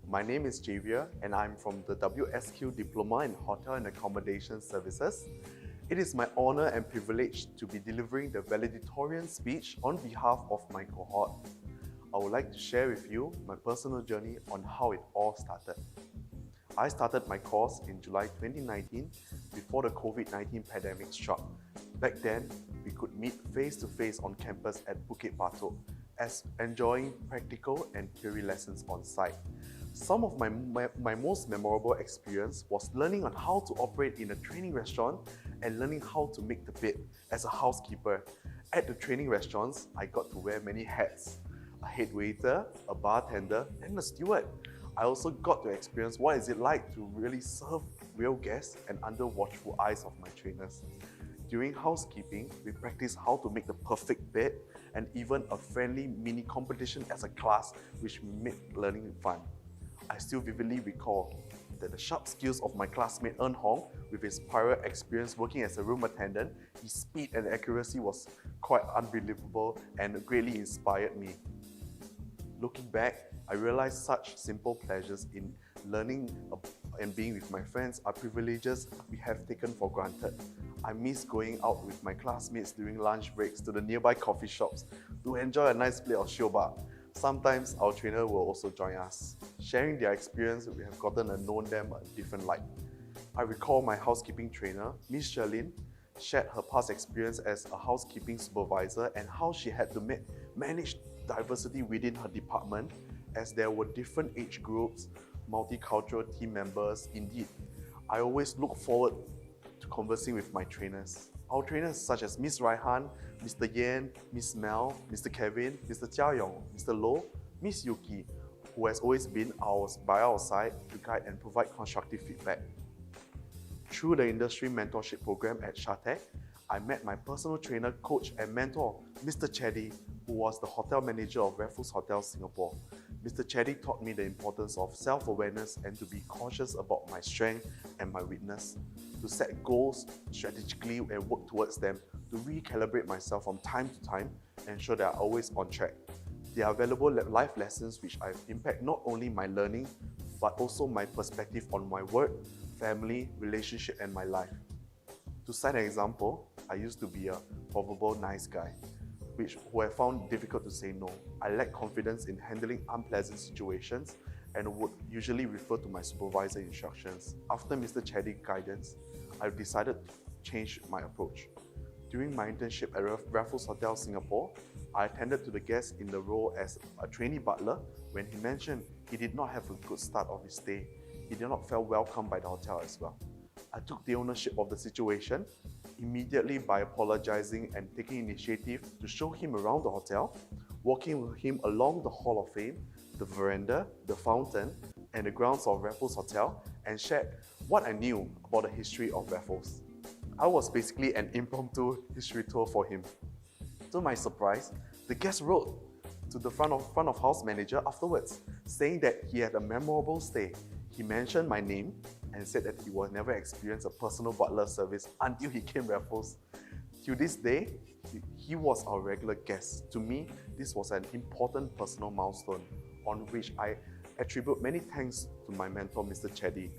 [SPEAKER 21] my name is Javier and I'm from the WSQ Diploma in Hotel and Accommodation Services. It is my honor and privilege to be delivering the valedictorian speech on behalf of my cohort. I would like to share with you my personal journey on how it all started. I started my course in July 2019 before the COVID-19 pandemic struck. Back then, we could meet face-to-face on campus at Bukit Batok, as enjoying practical and theory lessons on site. Some of my most memorable experience was learning on how to operate in a training restaurant and learning how to make the bed as a housekeeper. At the training restaurants, I got to wear many hats: a head waiter, a bartender, and a steward. I also got to experience what is it like to really serve real guests and under watchful eyes of my trainers. During housekeeping, we practiced how to make the perfect bed and even a friendly mini competition as a class, which made learning fun. I still vividly recall that the sharp skills of my classmate Eun Hong, with his prior experience working as a room attendant, his speed and accuracy was quite unbelievable and greatly inspired me. Looking back, I realized such simple pleasures in learning and being with my friends are privileges we have taken for granted. I miss going out with my classmates during lunch breaks to the nearby coffee shops to enjoy a nice plate of sioba. Sometimes our trainer will also join us. Sharing their experience, we have gotten to know them a different light. I recall my housekeeping trainer, Miss Sherlyn, shared her past experience as a housekeeping supervisor and how she had to manage diversity within her department, as there were different age groups, multicultural team members. Indeed, I always look forward to conversing with my trainers. Our trainers such as Miss Raihan, Mr. Yen, Miss Mel, Mr. Kevin, Mr. Jia Yong, Mr. Lo, Miss Yuki, who has always been by our side to guide and provide constructive feedback. Through the industry mentorship program at SHATEC, I met my personal trainer, coach and mentor, Mr. Cheddy, who was the hotel manager of Raffles Hotel Singapore. Mr. Cheddy taught me the importance of self-awareness and to be cautious about my strength and my weakness, to set goals strategically and work towards them, to recalibrate myself from time to time and ensure that I'm always on track. They are valuable life lessons which have impact not only my learning, but also my perspective on my work, family, relationship and my life. To cite an example, I used to be a probable nice guy, who I found difficult to say no. I lacked confidence in handling unpleasant situations and would usually refer to my supervisor instructions. After Mr. Cheddy's guidance, I decided to change my approach. During my internship at Raffles Hotel Singapore, I attended to the guests in the role as a trainee butler when he mentioned he did not have a good start of his stay. He did not feel welcomed by the hotel as well. I took the ownership of the situation immediately by apologizing and taking initiative to show him around the hotel, walking with him along the Hall of Fame, the veranda, the fountain, and the grounds of Raffles Hotel, and shared what I knew about the history of Raffles. I was basically an impromptu history tour for him. To my surprise, the guest wrote to the front of house manager afterwards, saying that he had a memorable stay. He mentioned my name and said that he will never experience a personal butler service until he came Raffles. To this day, He was our regular guest. To me, this was an important personal milestone on which I attribute many thanks to my mentor, Mr. Chedi.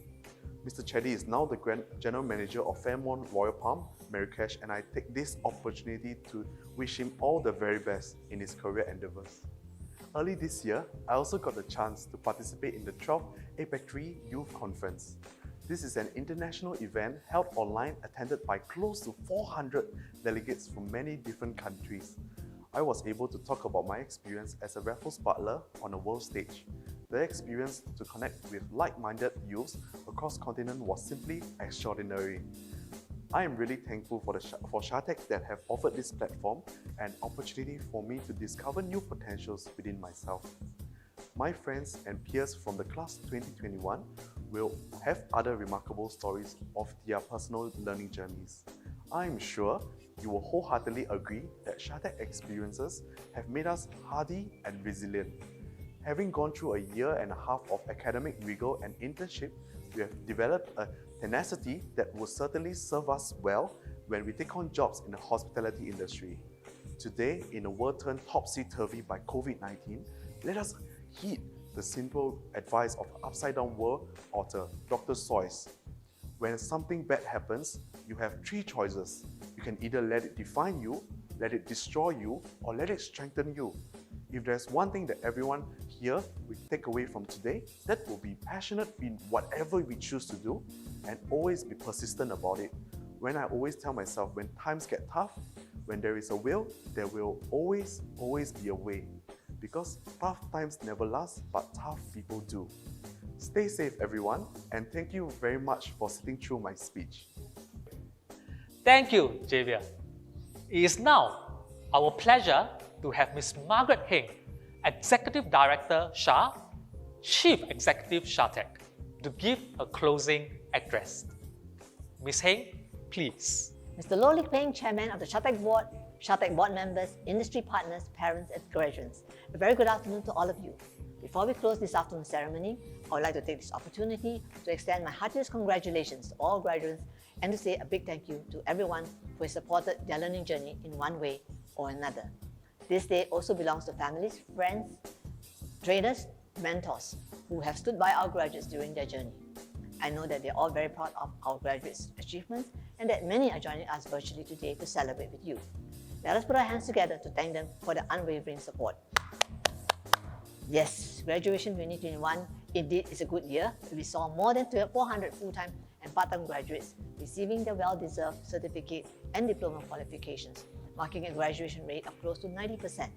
[SPEAKER 21] Mr. Chedi is now the General Manager of Fairmont Royal Palm, Marrakesh, and I take this opportunity to wish him all the very best in his career endeavours. Early this year, I also got the chance to participate in the 12th APEC 3 Youth Conference. This is an international event held online, attended by close to 400 delegates from many different countries. I was able to talk about my experience as a Raffles butler on a world stage. The experience to connect with like-minded youths across continent was simply extraordinary. I am really thankful for SHATEC that have offered this platform and opportunity for me to discover new potentials within myself. My friends and peers from the class 2021 will have other remarkable stories of their personal learning journeys. I am sure you will wholeheartedly agree that SHATEC experiences have made us hardy and resilient. Having gone through a year and a half of academic rigor and internship, we have developed a tenacity that will certainly serve us well when we take on jobs in the hospitality industry. Today, in a world turned topsy-turvy by COVID-19, let us heed the simple advice of upside-down world author Dr. Seuss. When something bad happens, you have three choices. You can either let it define you, let it destroy you, or let it strengthen you. If there's one thing that everyone here will take away from today, that will be passionate in whatever we choose to do and always be persistent about it. When I always tell myself, when times get tough, when there is a will, there will always be a way. Because tough times never last, but tough people do. Stay safe, everyone, and thank you very much for sitting through my speech.
[SPEAKER 1] Thank you, Javier. It is now our pleasure to have Ms. Margaret Heng, Executive Director, SHA, Chief Executive, SHATEC, to give a closing address. Ms. Heng, please.
[SPEAKER 5] Mr. Loh Lik Peng, Chairman of the SHATEC Board, SHATEC Board members, industry partners, parents and graduates. A very good afternoon to all of you. Before we close this afternoon ceremony, I would like to take this opportunity to extend my heartiest congratulations to all graduates and to say a big thank you to everyone who has supported their learning journey in one way or another. This day also belongs to families, friends, trainers, mentors who have stood by our graduates during their journey. I know that they're all very proud of our graduates' achievements and that many are joining us virtually today to celebrate with you. Let us put our hands together to thank them for their unwavering support. Yes, graduation 2021 indeed is a good year. We saw more than 400 full-time and part-time graduates receiving their well-deserved certificate and diploma qualifications, marking a graduation rate of close to 90%.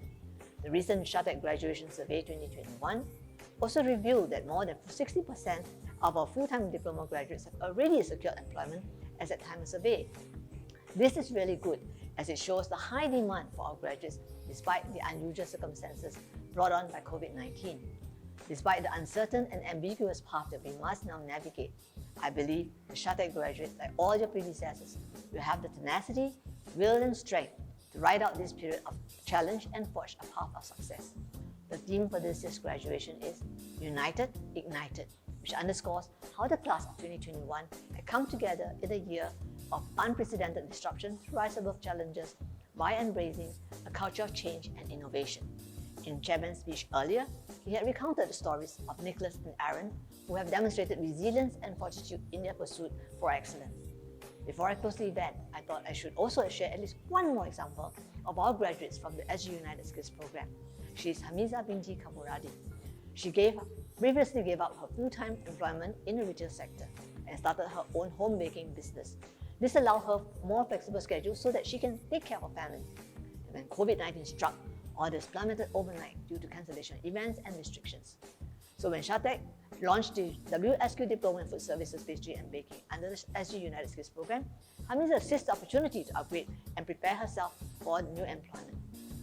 [SPEAKER 5] The recent SHATEC Graduation Survey 2021 also revealed that more than 60% of our full-time diploma graduates have already secured employment as at time of survey. This is really good as it shows the high demand for our graduates despite the unusual circumstances brought on by COVID-19. Despite the uncertain and ambiguous path that we must now navigate, I believe the SHATEC graduates, like all your predecessors, will have the tenacity, will and strength to ride out this period of challenge and forge a path of success. The theme for this year's graduation is United, Ignited, which underscores how the class of 2021 had come together in a year of unprecedented disruption to rise above challenges by embracing a culture of change and innovation. In Chairman's speech earlier, he had recounted the stories of Nicholas and Aaron, who have demonstrated resilience and fortitude in their pursuit for excellence. Before I close the event, I thought I should also share at least one more example of our graduates from the SG United Skills program. She is Hamiza binti Kamuradi. She previously gave up her full-time employment in the retail sector and started her own home baking business. This allowed her more flexible schedule so that she can take care of her family. And when COVID-19 struck, orders plummeted overnight due to cancellation of events and restrictions. So when SHATEC launched the WSQ Diploma in Food Services, Pastry and Baking under the SG United Skills program, Hamiza seized the opportunity to upgrade and prepare herself for new employment.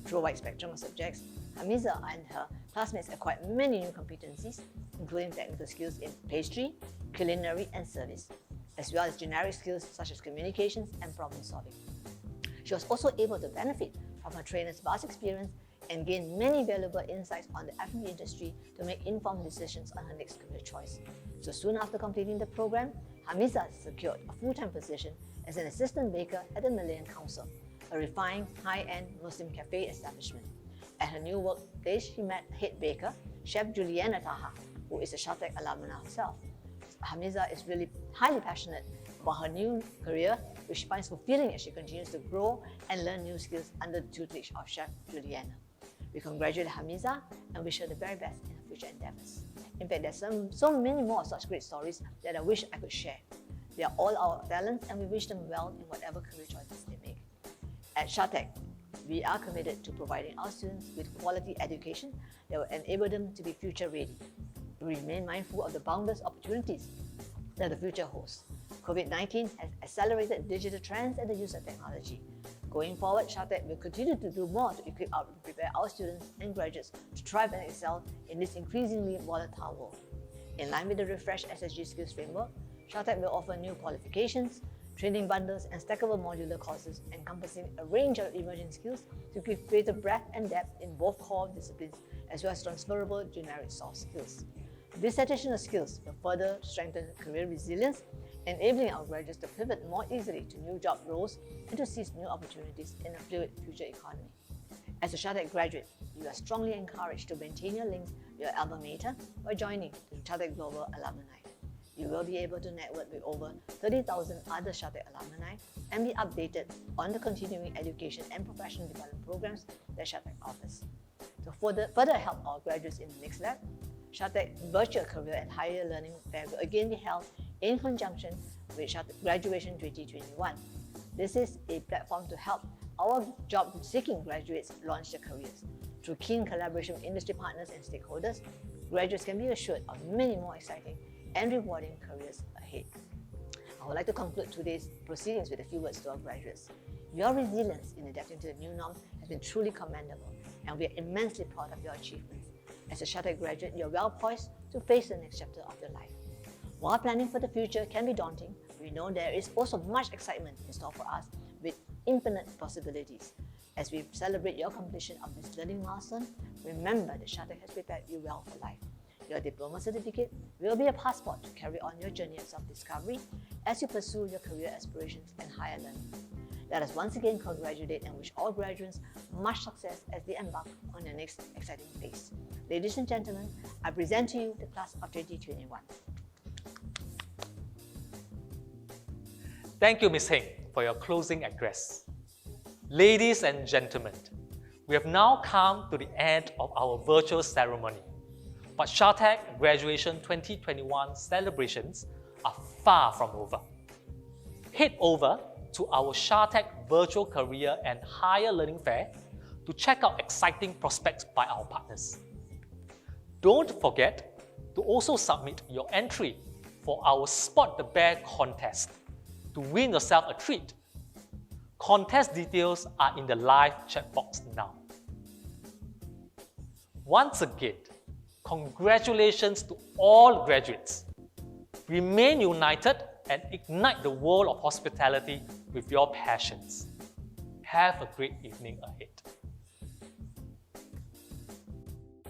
[SPEAKER 5] Through a wide spectrum of subjects, Hamiza and her classmates acquired many new competencies, including technical skills in pastry, culinary and service, as well as generic skills such as communications and problem solving. She was also able to benefit from her trainer's vast experience and gain many valuable insights on the F&B industry to make informed decisions on her next career choice. So soon after completing the program, Hamiza secured a full-time position as an assistant baker at the Malayan Council, a refined, high-end Muslim cafe establishment. At her new workplace, she met head baker, Chef Juliana Taha, who is a SHATEC alumna herself. Hamiza is really highly passionate about her new career, which she finds fulfilling as she continues to grow and learn new skills under the tutelage of Chef Juliana. We congratulate Hamiza and wish her the very best in her future endeavors. In fact, there's so many more such great stories that I wish I could share. They are all our talents and we wish them well in whatever career choices they make. At SHATEC, we are committed to providing our students with quality education that will enable them to be future ready. We remain mindful of the boundless opportunities that the future holds. COVID-19 has accelerated digital trends and the use of technology. Going forward, SHATEC will continue to do more to prepare our students and graduates to thrive and excel in this increasingly volatile world. In line with the refreshed SSG Skills Framework, SHATEC will offer new qualifications, training bundles, and stackable modular courses encompassing a range of emerging skills to give greater breadth and depth in both core disciplines as well as transferable generic soft skills. These additional skills will further strengthen career resilience, enabling our graduates to pivot more easily to new job roles and to seize new opportunities in a fluid future economy. As a SHATEC graduate, you are strongly encouraged to maintain your links with your alma mater by joining the SHATEC Global Alumni. You will be able to network with over 30,000 other SHATEC alumni and be updated on the continuing education and professional development programs that SHATEC offers. To further help our graduates in the next lap, SHATEC Virtual Career and Higher Learning Fair will again be held in conjunction with SHATEC Graduation 2021. This is a platform to help our job-seeking graduates launch their careers. Through keen collaboration with industry partners and stakeholders, graduates can be assured of many more exciting and rewarding careers ahead. I would like to conclude today's proceedings with a few words to our graduates. Your resilience in adapting to the new norm has been truly commendable, and we are immensely proud of your achievements. As a SHATEC graduate, you're well poised to face the next chapter of your life. While planning for the future can be daunting, we know there is also much excitement in store for us with infinite possibilities. As we celebrate your completion of this learning milestone, remember that SHATEC has prepared you well for life. Your diploma certificate will be a passport to carry on your journey of self-discovery as you pursue your career aspirations and higher learning. Let us once again congratulate and wish all graduates much success as they embark on their next exciting phase. Ladies and gentlemen, I present to you the class of 2021.
[SPEAKER 1] Thank you, Ms. Heng, for your closing address. Ladies and gentlemen, we have now come to the end of our virtual ceremony. But SHATEC Graduation 2021 celebrations are far from over. Head over to our SHATEC Virtual Career and Higher Learning Fair to check out exciting prospects by our partners. Don't forget to also submit your entry for our Spot the Bear contest to win yourself a treat. Contest details are in the live chat box now. Once again, congratulations to all graduates. Remain united and ignite the world of hospitality with your passions. Have a great evening ahead.